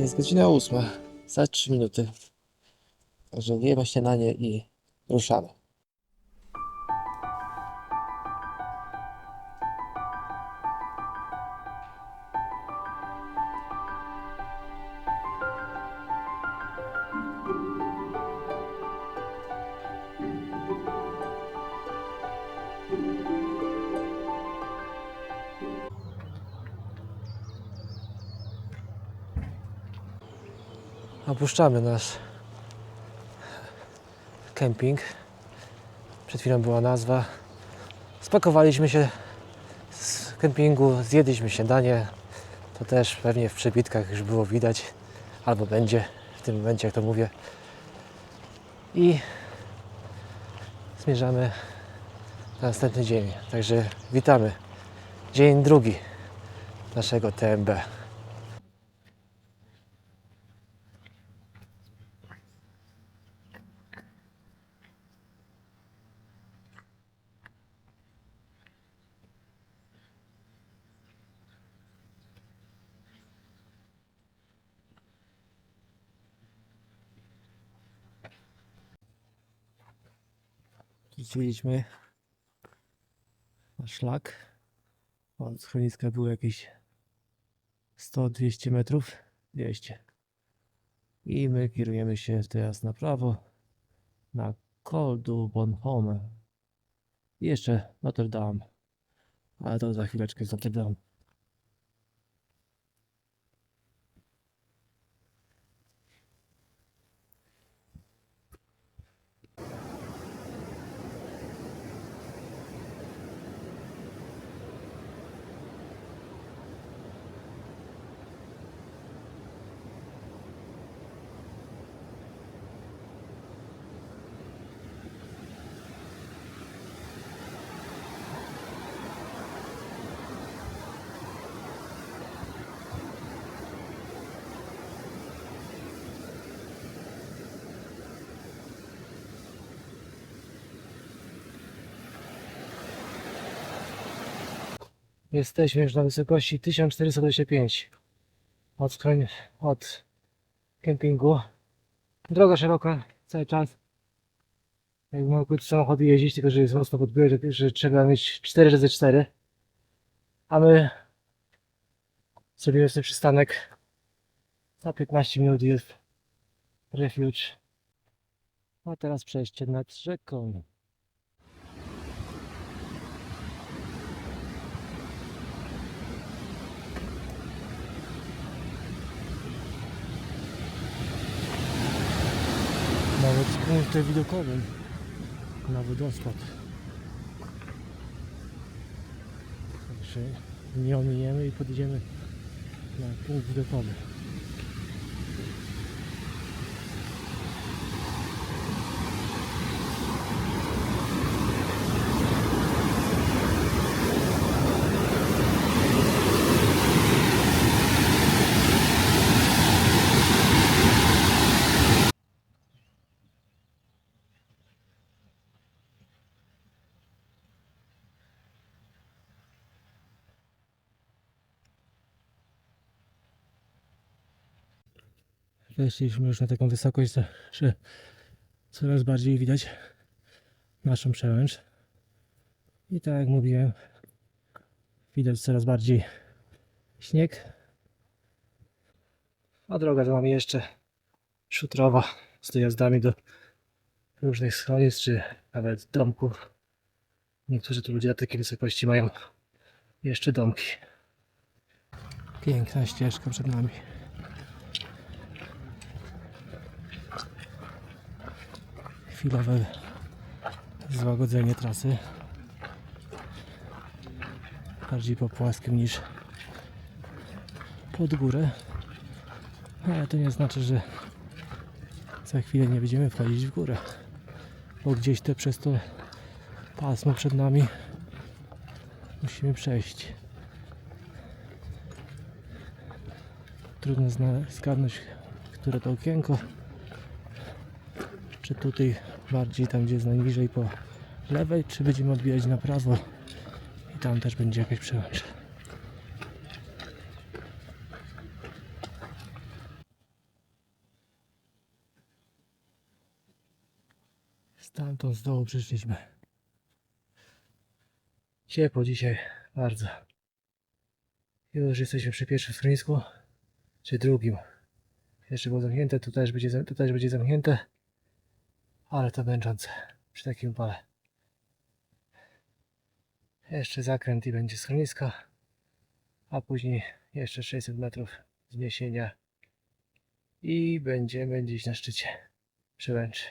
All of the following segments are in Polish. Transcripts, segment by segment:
Jest godzina 8, za 3 minuty. Także jemy śniadanie i ruszamy. Opuszczamy nasz kemping. Przed chwilą była nazwa. Spakowaliśmy się z kempingu, zjedliśmy śniadanie. To też pewnie w przebitkach już było widać, albo będzie w tym momencie, jak to mówię. I zmierzamy na następny dzień. Także witamy. Dzień drugi naszego TMB. Rzuciliśmy na szlak. Od schroniska było jakieś 100-200 metrów. 200. I my kierujemy się teraz na prawo na Col du Bonhomme. I jeszcze Notre Dame. Ale to za chwileczkę z Notre Dame. Jesteśmy już na wysokości 1425 od kempingu. Droga szeroka cały czas. Jak mogły samochody jeździć, tylko że jest mocno pod górę, że trzeba mieć 4x4. A my zrobimy sobie przystanek. Za 15 minut jest refuge. A teraz przejście nad rzeką. Nawet z punktem widokowym na wodospad. Także nie ominiemy i podjedziemy na punkt widokowy. Weszliśmy już na taką wysokość, że coraz bardziej widać naszą przełęcz. I tak jak mówiłem, widać coraz bardziej śnieg. A droga za nami jeszcze szutrowa z dojazdami do różnych schronisk czy nawet domków. Niektórzy tu ludzie na takiej wysokości mają jeszcze domki. Piękna ścieżka przed nami. Chwilowe złagodzenie trasy. Bardziej po płaskim niż pod górę. Ale to nie znaczy, że za chwilę nie będziemy wchodzić w górę. Bo gdzieś to przez to pasmo przed nami musimy przejść. Trudno zgadnąć, które to okienko. Czy tutaj bardziej tam, gdzie jest najniżej po lewej, czy będziemy odbijać na prawo i tam też będzie jakaś przełęcz. Stamtąd z dołu przyszliśmy. Ciepło dzisiaj, bardzo. Już jesteśmy przy pierwszym schronisku, czy drugim. Jeszcze było zamknięte, tu też będzie zamknięte. Ale to męczące przy takim upale. Jeszcze zakręt i będzie schronisko, a później jeszcze 600 metrów zniesienia i będziemy gdzieś na szczycie Przełęczy.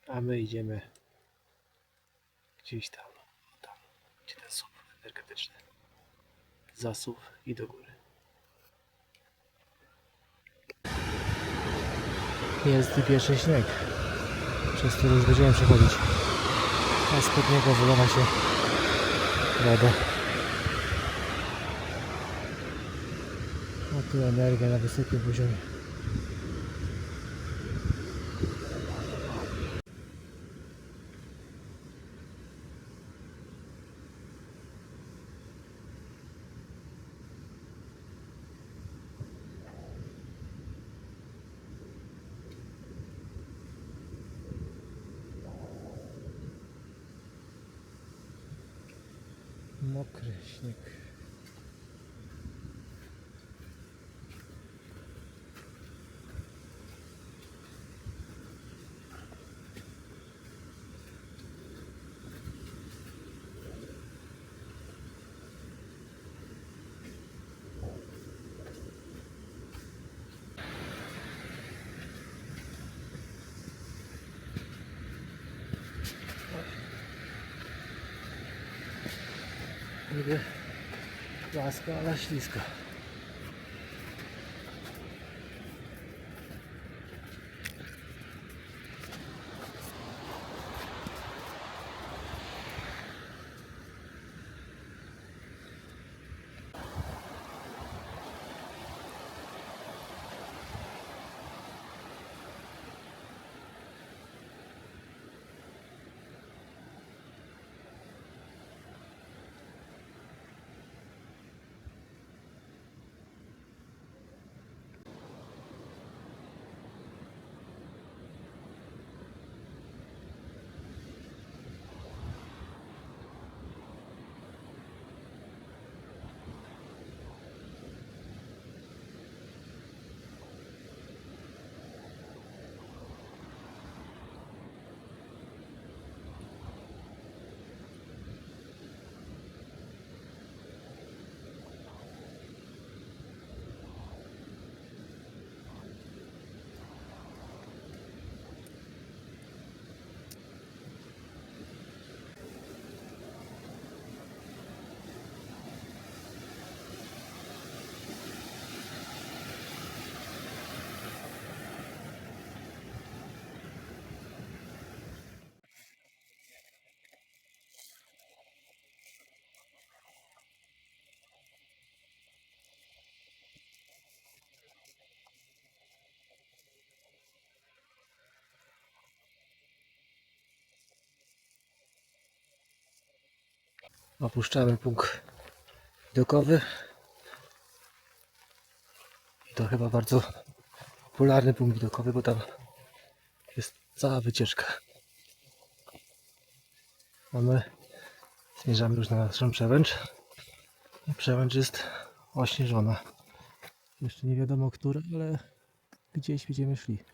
A my idziemy gdzieś tam, gdzie ten słup energetyczny. Zasuw i do góry. Jest pierwszy śnieg, przez który już będziemy przechodzić. A spod niego wylewa się woda. A tu energia na wysokim poziomie. Mokry śnieg. Niby płasko, ale ślisko. Opuszczamy punkt widokowy. I to chyba bardzo popularny punkt widokowy, bo tam jest cała wycieczka. A my zmierzamy już na naszą Przełęcz. Przełęcz jest ośnieżona. Jeszcze nie wiadomo która, ale gdzieś będziemy szli.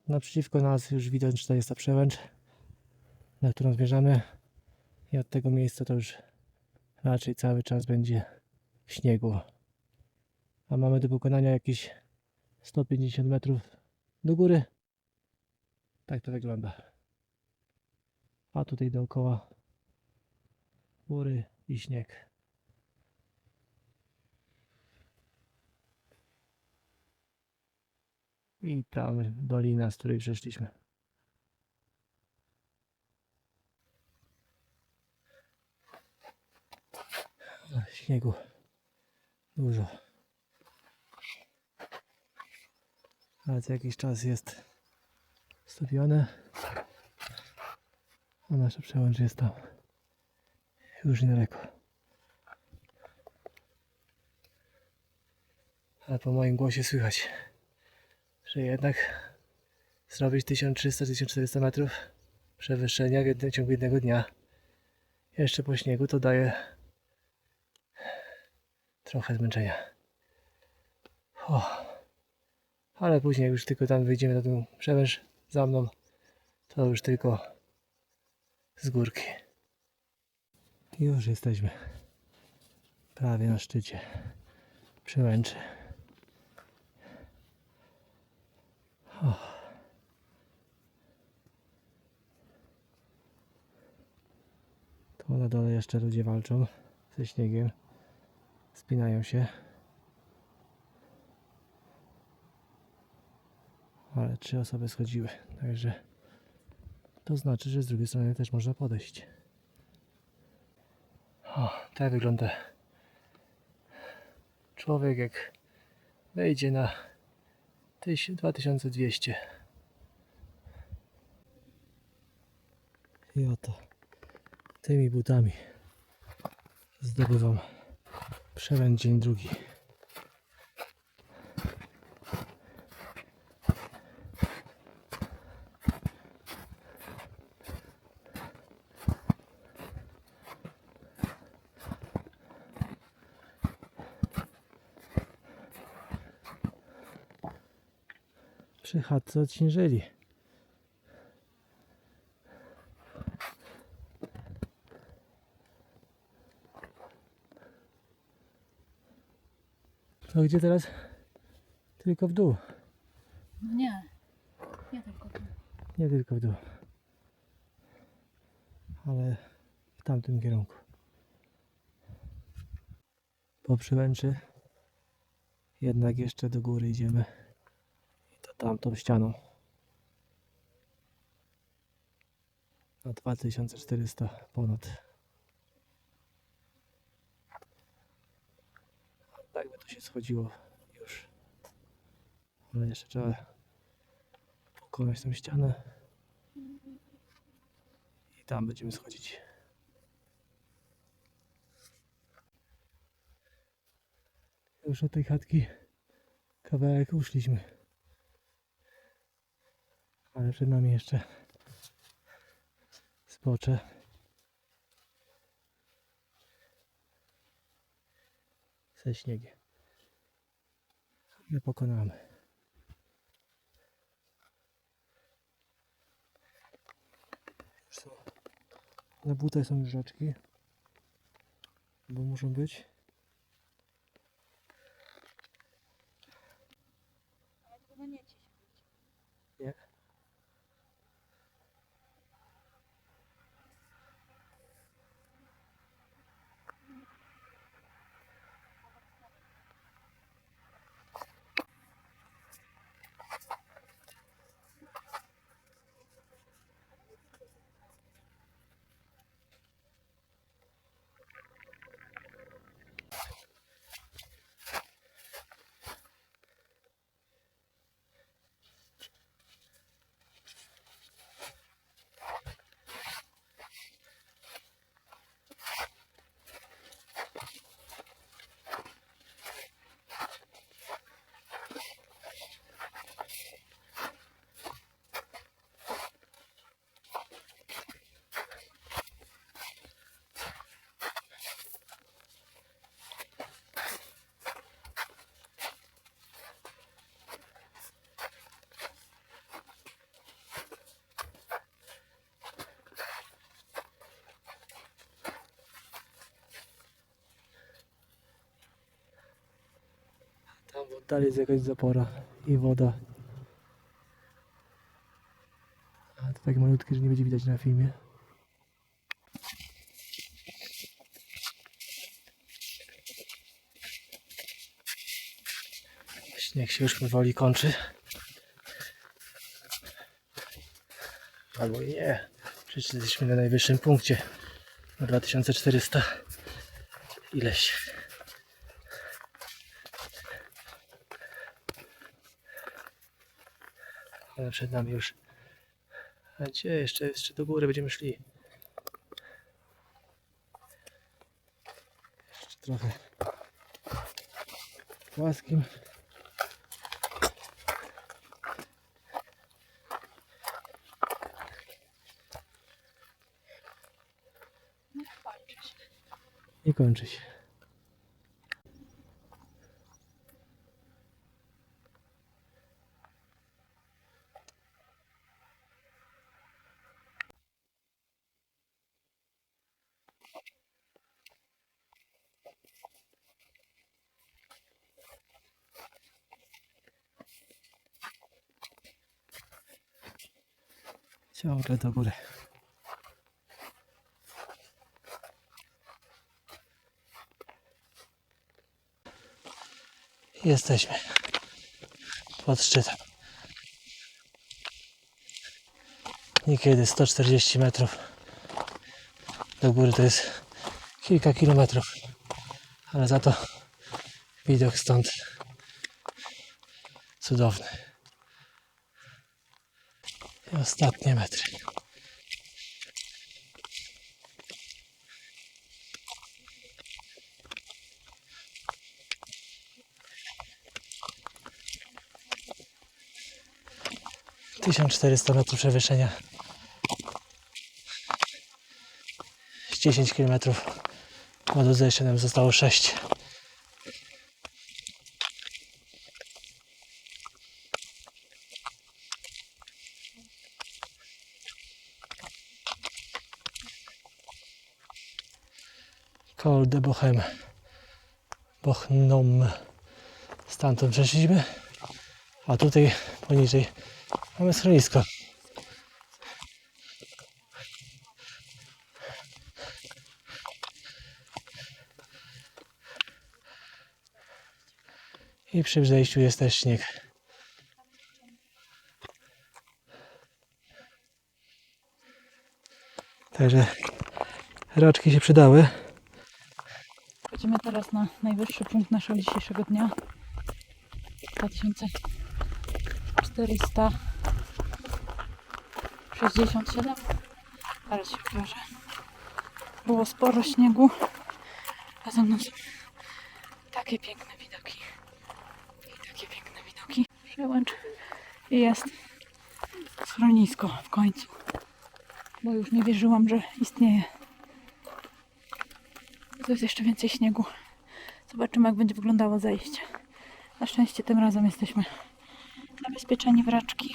Naprzeciwko nas już widać, że to jest ta przełęcz, na którą zmierzamy. I od tego miejsca to już raczej cały czas będzie w śniegu. A mamy do pokonania jakieś 150 metrów do góry. Tak to wygląda. A tutaj dookoła góry i śnieg. I tam dolina, z której przeszliśmy. Śniegu dużo. Ale co jakiś czas jest stopione. A nasza przełęcz jest tam. Już niedaleko. Ale po moim głosie słychać, że jednak zrobić 1300-1400 metrów przewyższenia w ciągu jednego dnia jeszcze po śniegu to daje trochę zmęczenia. Ale później jak już tylko tam wyjdziemy na tę przełęcz za mną, to już tylko z górki. I już jesteśmy prawie na szczycie przełęczy. Tu na dole jeszcze ludzie walczą ze śniegiem, spinają się. Ale 3 osoby schodziły, także to znaczy, że z drugiej strony też można podejść. Tak wygląda człowiek, jak wejdzie na 2200. I oto tymi butami zdobywam przełęcz dzień drugi. Przy chatce odśnieżyli. To gdzie teraz? Tylko w dół. Nie, nie tylko tu. Nie tylko w dół. Ale w tamtym kierunku. Po przełęczy jednak jeszcze do góry idziemy. I to tamtą ścianą. Na 2400 ponad. Tak by to się schodziło już. Ale jeszcze trzeba pokonać tą ścianę. I tam będziemy schodzić. Już od tej chatki kawałek uszliśmy. Ale przed nami jeszcze zbocze. Ze śniegiem. Ale pokonamy. Już są. Na butach są już rzeczki. Bo muszą być. Ale to nie ci się być. Nie. Dalej jest jakaś zapora i woda. A to takie malutkie, że nie będzie widać na filmie. Śnieg się już powoli kończy. Albo i nie. Przecież jesteśmy na najwyższym punkcie. Na 2400 ileś. Ale przed nami już. A gdzie jeszcze do góry będziemy szli? Jeszcze trochę płaskim. I kończy się. Ciągle do góry. Jesteśmy pod szczytem. Niekiedy 140 metrów. Do góry to jest kilka kilometrów. Ale za to widok stąd cudowny. I ostatnie metry. - 1400 metrów przewyższenia. Z 10 km od zejścia nam zostało 6. Col de Bochum. Bochnom. Stamtąd przeszliśmy, a tutaj poniżej mamy schronisko. I przy przejściu jest też śnieg. Także raczki się przydały. Idziemy teraz na najwyższy punkt naszego dzisiejszego dnia. 2467. Teraz się okaże. Było sporo śniegu, a za mną są takie piękne widoki. I takie piękne widoki. Przełęcz. I jest schronisko w końcu. Bo już nie wierzyłam, że istnieje. Tu jest jeszcze więcej śniegu. Zobaczymy, jak będzie wyglądało zejście. Na szczęście tym razem jesteśmy zabezpieczeni w raczki.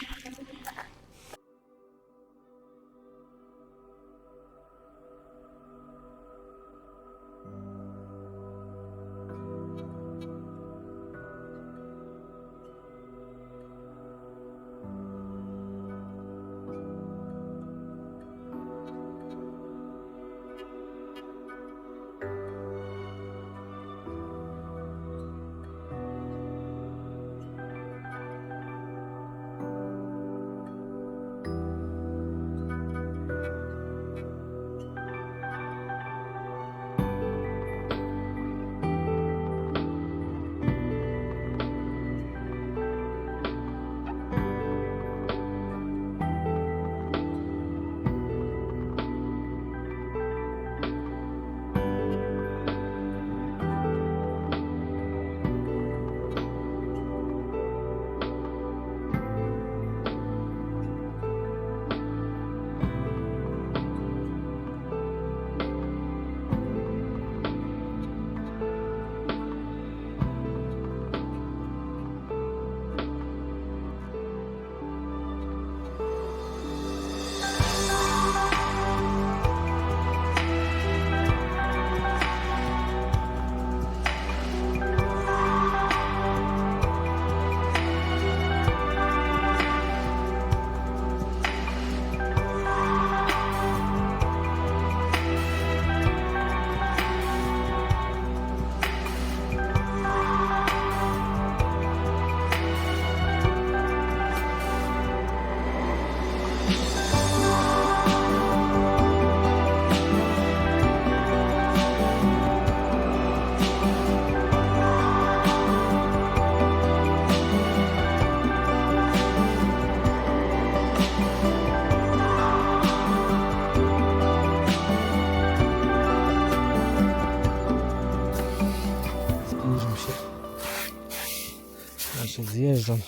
zjeżdżam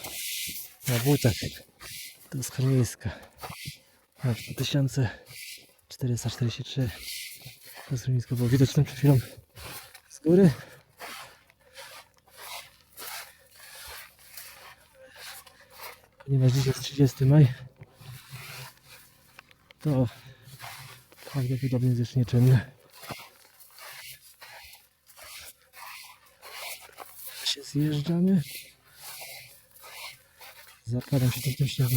na butach do schroniska na 2443. To schronisko było widoczne przed chwilą z góry. Ponieważ dzisiaj jest 30 maj, to prawdopodobnie jest jeszcze nieczynne. Się zjeżdżamy. Zapadam się w tym śniegu.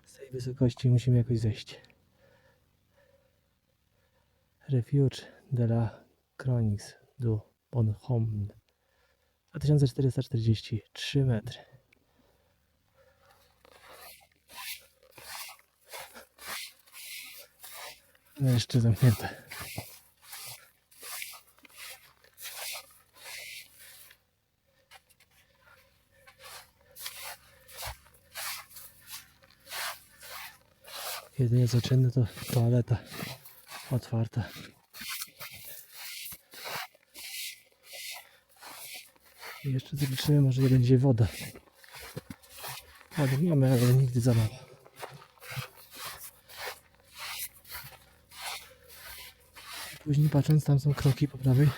Z tej wysokości musimy jakoś zejść. Refuge de la Cronix du Bonhomme. 2443 metry. No jeszcze zamknięte. Jedynie co czynne to toaleta otwarta. I jeszcze zobaczymy, może będzie woda. Wody mamy, ale nigdy za mało. Później patrząc, tam są kroki po prawej,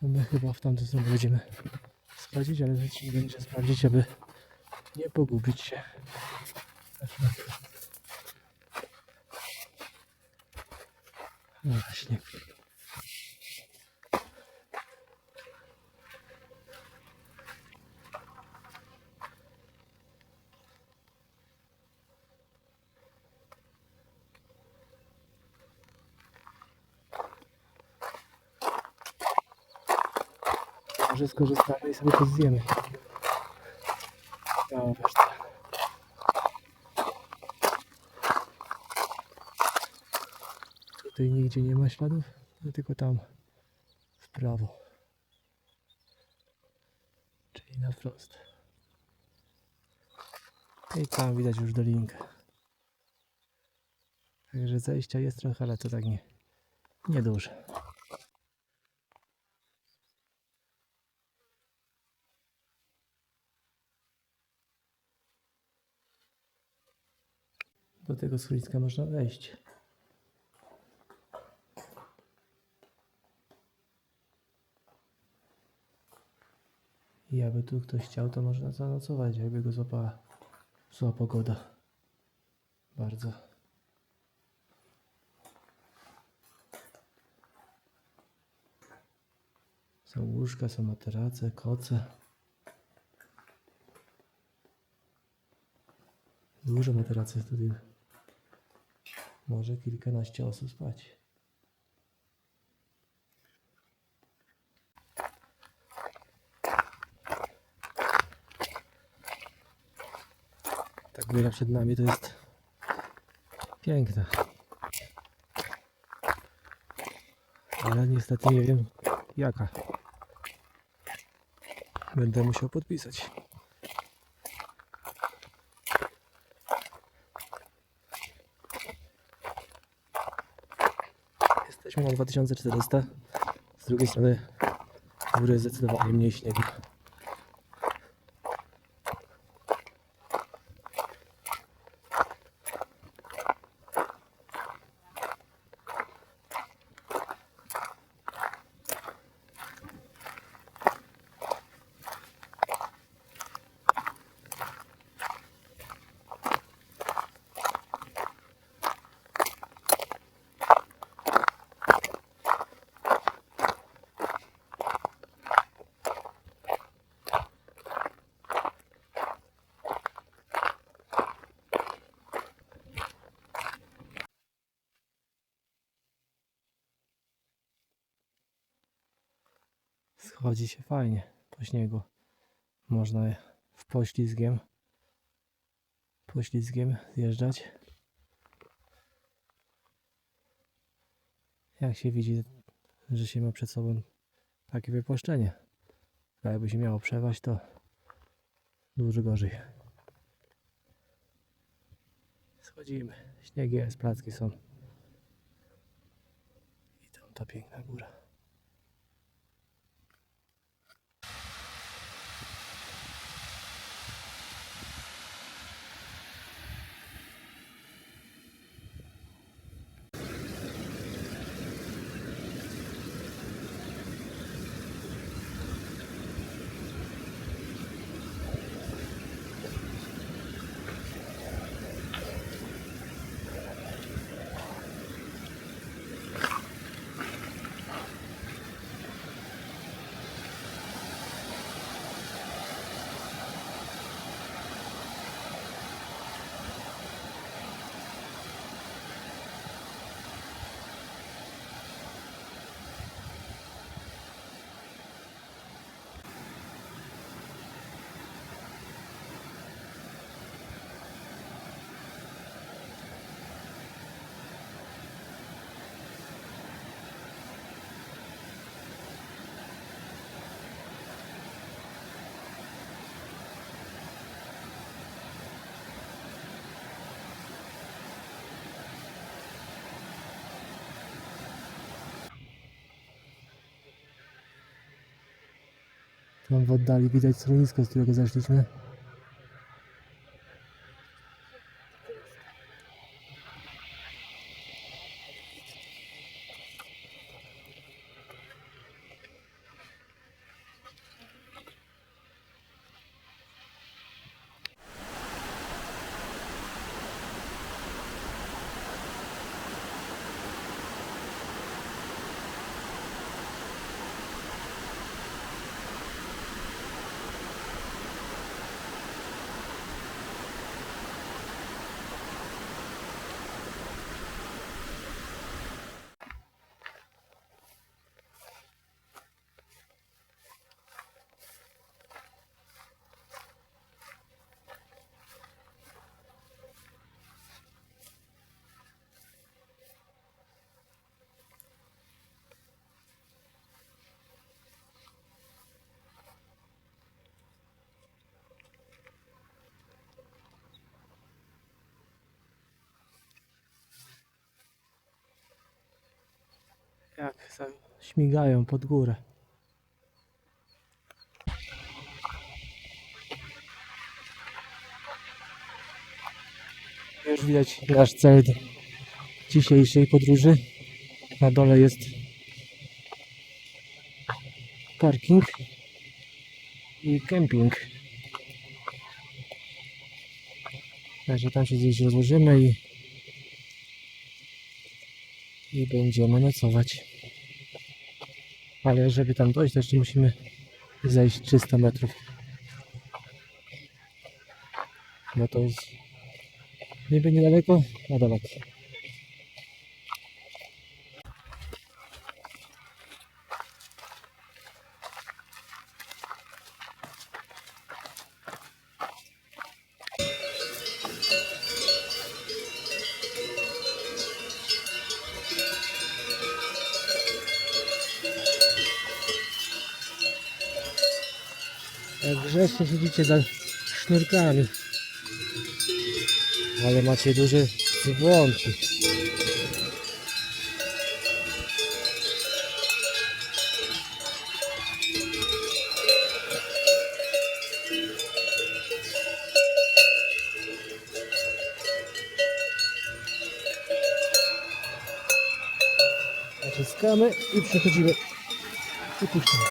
to my chyba w tamtą stronę będziemy sprawdzić, ale nie będzie sprawdzić, aby nie pogubić się. No właśnie. Może skorzystamy i sobie to zjemy. No, resztę. Tutaj nigdzie nie ma śladów, tylko tam w prawo. Czyli na wprost. I tam widać już dolinkę. Także zejścia jest trochę, ale to tak nieduże. Do tego schroniska można wejść. I aby tu ktoś chciał, to można zanocować, jakby go złapała zła pogoda. Bardzo. Są łóżka, są materace, koce. Dużo materacy tutaj. Może kilkanaście osób spać. Ta góra przed nami to jest piękna. Ale niestety nie wiem jaka. Będę musiał podpisać. Jesteśmy na 2400. Z drugiej strony góry zdecydowanie mniej śniegu. Schodzi się fajnie po śniegu. Można w poślizgiem zjeżdżać. Jak się widzi, że się ma przed sobą takie wypłaszczenie. A jakby się miało przewaść, to dużo gorzej. Chodzimy. Śnieg jest, placki są. I tam ta piękna góra. Tam w oddali widać schronisko, z którego zeszliśmy. Jak śmigają pod górę. Już widać nasz cel dzisiejszej podróży. Na dole jest parking i kemping. Także tam się gdzieś rozłożymy i będziemy nocować. Ale żeby tam dojść, to jeszcze musimy zejść 300 metrów. No to jest niby niedaleko, a daleko. Jak grzecznie siedzicie za sznurkami. Ale macie duże zwłonki. Naciskamy i przechodzimy. I puścimy.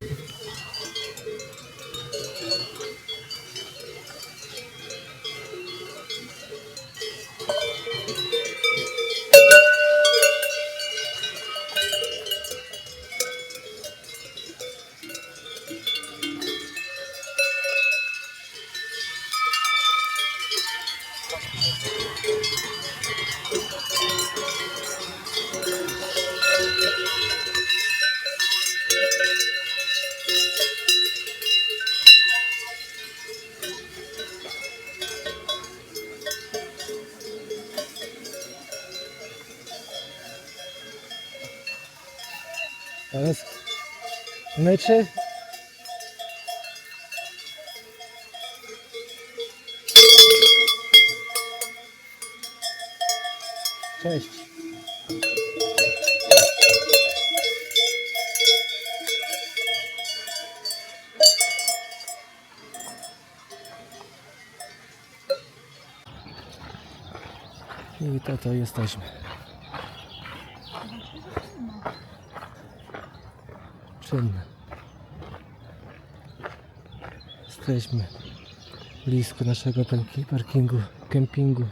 Teraz myczy. Cześć. I to jesteśmy. Czynne. Jesteśmy blisko naszego parkingu, kempingu.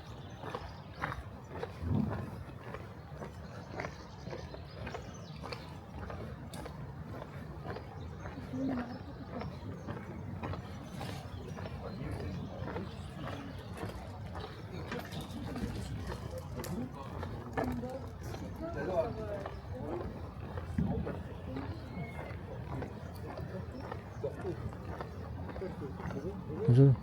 Może